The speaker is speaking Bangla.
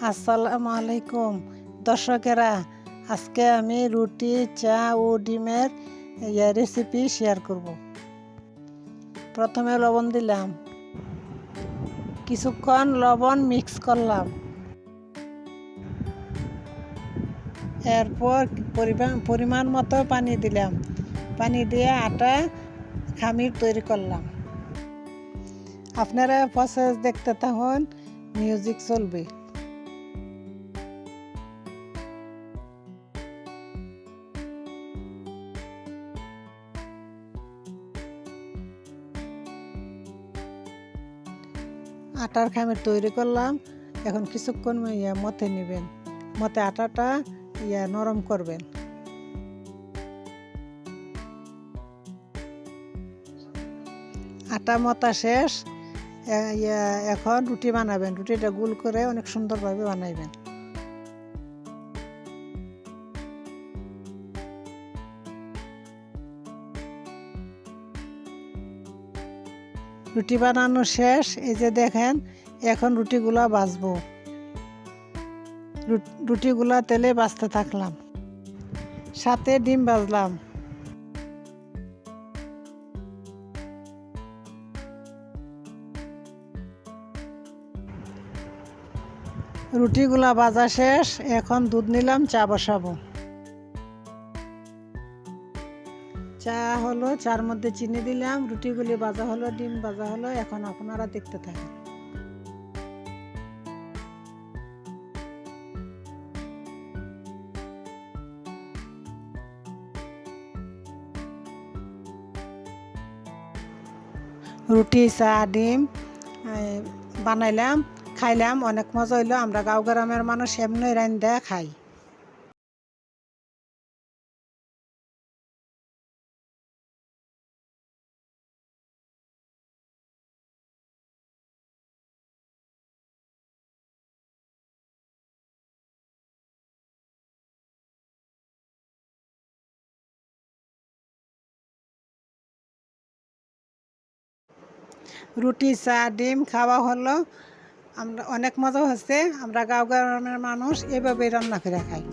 আসসালামু আলাইকুম দর্শকেরা, আজকে আমি রুটি, চা ও ডিমের রেসিপি শেয়ার করব। প্রথমে লবণ দিলাম, কিছুক্ষণ লবণ মিক্স করলাম, এরপর পরিমাণ মতো পানি দিলাম, পানি দিয়ে আটা খামির তৈরি করলাম। আপনারা প্রসেস দেখতে থাকুন, মিউজিক চলবে। আটার খামির তৈরি করলাম, এখন কিছুক্ষণ মথে নেবেন, মথে আটাটা নরম করবেন। আটা মথা শেষ, এখন রুটি বানাবেন। রুটিটা গোল করে অনেক সুন্দরভাবে বানাইবেন। রুটি বানানো শেষ, এই যে দেখেন, এখন রুটিগুলা ভাজবো। রুটিগুলা তেলে ভাজতে থাকলাম, সাথে ডিম ভাজলাম। রুটিগুলা ভাজা শেষ, এখন দুধ নিলাম, চা বসাবো। চা হলো, চার মধ্যে চিনি দিলাম, রুটিগুলি ভাজা হলো, ডিম ভাজা হলো। এখন আপনারা দেখতে থাকেন। রুটি, চা, ডিম বানাইলাম, খাইলাম, অনেক মজা হইলো। আমরা গাঁও গ্রামের মানুষ এমনি রান্ধা খাই। রুটি, চা, ডিম খাওয়া হলো, আমরা অনেক মজা হচ্ছে। আমরা গাঁও গ্রামের মানুষ এভাবেই রান্না করে খাই।